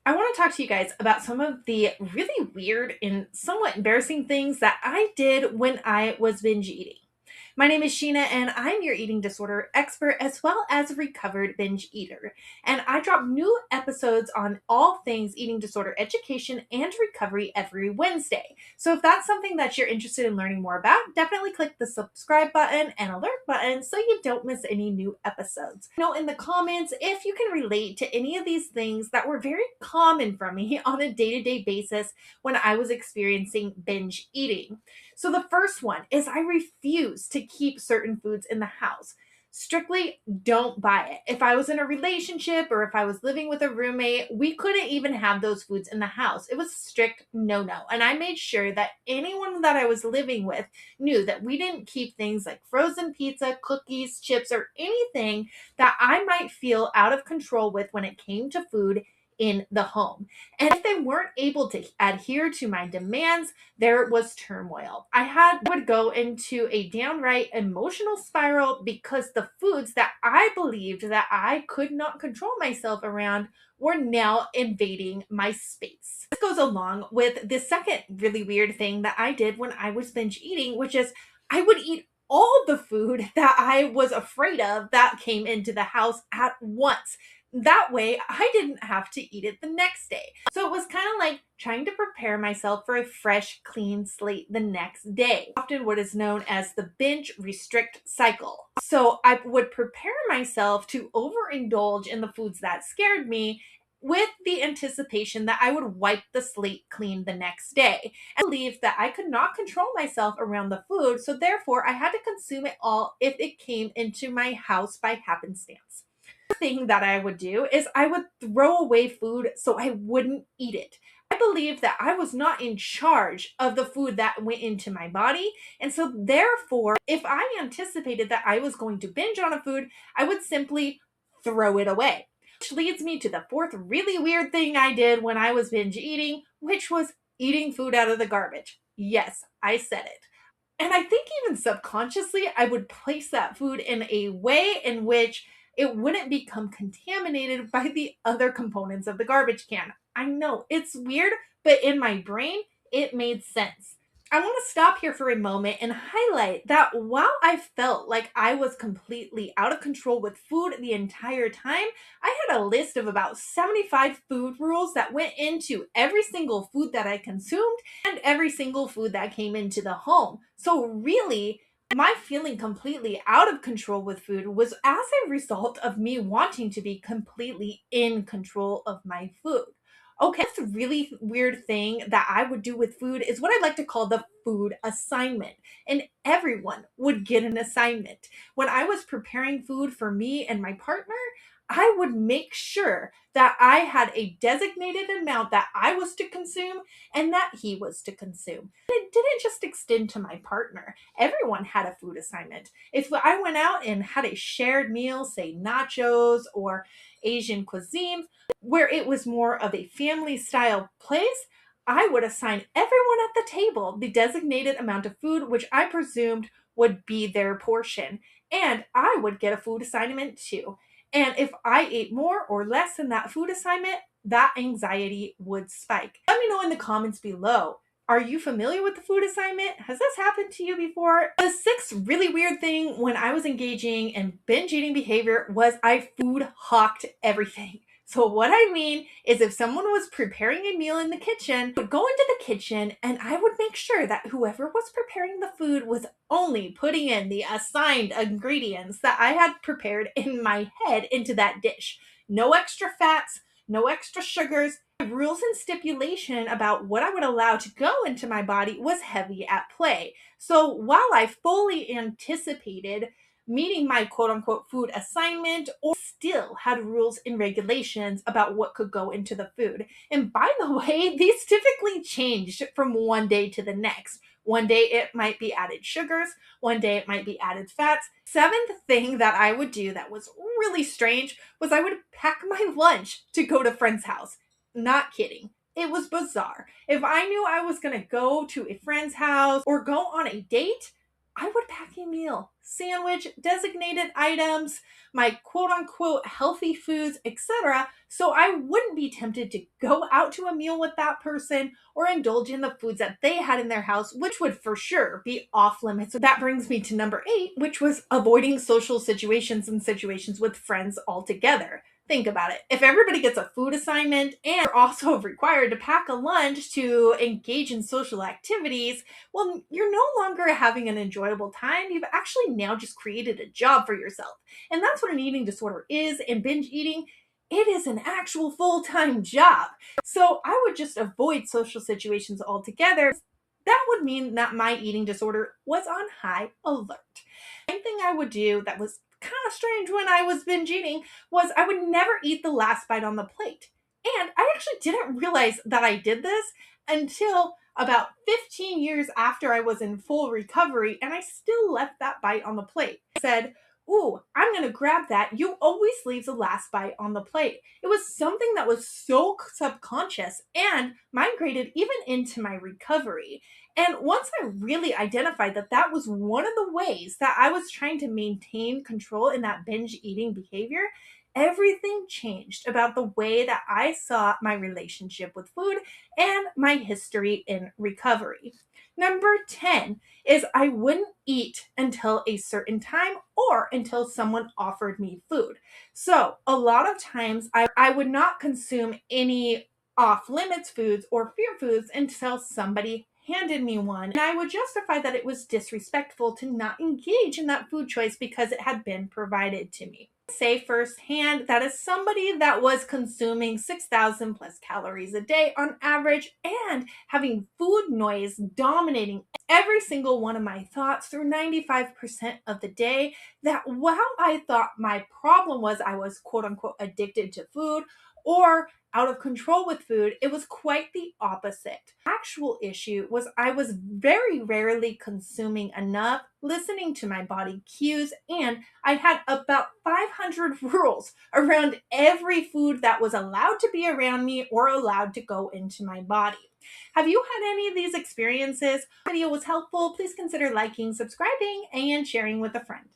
I want to talk to you guys about some of the really weird and somewhat embarrassing things that I did when I was binge eating. My name is Sheena, and I'm your eating disorder expert as well as a recovered binge eater. And I drop new episodes on all things eating disorder education and recovery every Wednesday. So if that's something that you're interested in learning more about, definitely click the subscribe button and alert button so you don't miss any new episodes. Know in the comments if you can relate to any of these things that were very common for me on a day-to-day basis when I was experiencing binge eating. So the first one is I refuse to keep certain foods in the house. Strictly don't buy it. If I was in a relationship or if I was living with a roommate, we couldn't even have those foods in the house. It was a strict no. And I made sure that anyone that I was living with knew that we didn't keep things like frozen pizza, cookies, chips, or anything that I might feel out of control with when it came to food in the home. And if they weren't able to adhere to my demands, there was turmoil. Would go into a downright emotional spiral because the foods that I believed that I could not control myself around were now invading my space. This goes along with the second really weird thing that I did when I was binge eating, which is I would eat all the food that I was afraid of that came into the house at once. That way, I didn't have to eat it the next day. So it was kind of like trying to prepare myself for a fresh, clean slate the next day. Often what is known as the binge restrict cycle. So I would prepare myself to overindulge in the foods that scared me with the anticipation that I would wipe the slate clean the next day. And I believed that I could not control myself around the food, so therefore I had to consume it all if it came into my house by happenstance. Thing that I would do is I would throw away food so I wouldn't eat it. I believed that I was not in charge of the food that went into my body. And so, therefore, if I anticipated that I was going to binge on a food, I would simply throw it away. Which leads me to the fourth really weird thing I did when I was binge eating, which was eating food out of the garbage. Yes, I said it. And I think even subconsciously, I would place that food in a way in which it wouldn't become contaminated by the other components of the garbage can. I know it's weird, but in my brain, it made sense. I want to stop here for a moment and highlight that while I felt like I was completely out of control with food the entire time, I had a list of about 75 food rules that went into every single food that I consumed and every single food that came into the home. So, really, my feeling completely out of control with food was as a result of me wanting to be completely in control of my food. Okay, that's a really weird thing that I would do with food is what I like to call the food assignment. And everyone would get an assignment. When I was preparing food for me and my partner, I would make sure that I had a designated amount that I was to consume and that he was to consume. It didn't just extend to my partner. Everyone had a food assignment. If I went out and had a shared meal, say nachos or Asian cuisine, where it was more of a family style place, I would assign everyone at the table the designated amount of food, which I presumed would be their portion. And I would get a food assignment too. And if I ate more or less than that food assignment, that anxiety would spike. Let me know in the comments below. Are you familiar with the food assignment? Has this happened to you before? The sixth really weird thing when I was engaging in binge eating behavior was I food hawked everything. So what I mean is if someone was preparing a meal in the kitchen, I would go into the kitchen and I would make sure that whoever was preparing the food was only putting in the assigned ingredients that I had prepared in my head into that dish. No extra fats, no extra sugars. Rules and stipulation about what I would allow to go into my body was heavy at play. So while I fully anticipated meeting my quote unquote food assignment, or still had rules and regulations about what could go into the food. And by the way, these typically changed from one day to the next. One day it might be added sugars, one day it might be added fats. Seventh thing that I would do that was really strange was I would pack my lunch to go to friend's house. Not kidding. It was bizarre. If I knew I was going to go to a friend's house or go on a date, I would pack a meal, sandwich, designated items, my quote unquote healthy foods, etc. So I wouldn't be tempted to go out to a meal with that person or indulge in the foods that they had in their house, which would for sure be off limits. So that brings me to number 8, which was avoiding social situations and situations with friends altogether. Think about it. If everybody gets a food assignment and are also required to pack a lunch to engage in social activities, well, you're no longer having an enjoyable time. You've actually now just created a job for yourself. And that's what an eating disorder is. And binge eating, it is an actual full time job. So I would just avoid social situations altogether. That would mean that my eating disorder was on high alert. One thing I would do that was kind of strange when I was binge eating was I would never eat the last bite on the plate. And I actually didn't realize that I did this until about 15 years after I was in full recovery, and I still left that bite on the plate. I said, "Ooh, I'm going to grab that. You always leave the last bite on the plate." It was something that was so subconscious and migrated even into my recovery. And once I really identified that that was one of the ways that I was trying to maintain control in that binge eating behavior, everything changed about the way that I saw my relationship with food and my history in recovery. Number 10 is I wouldn't eat until a certain time or until someone offered me food. So, a lot of times I would not consume any off limits foods or fear foods until somebody handed me one. And I would justify that it was disrespectful to not engage in that food choice because it had been provided to me. Say firsthand that as somebody that was consuming 6,000 plus calories a day on average and having food noise dominating every single one of my thoughts through 95% of the day, that while I thought my problem was I was quote unquote addicted to food or out of control with food, it was quite the opposite. Actual issue was I was very rarely consuming enough, listening to my body cues, and I had about 500 rules around every food that was allowed to be around me or allowed to go into my body. Have you had any of these experiences? If the video was helpful, please consider liking, subscribing, and sharing with a friend.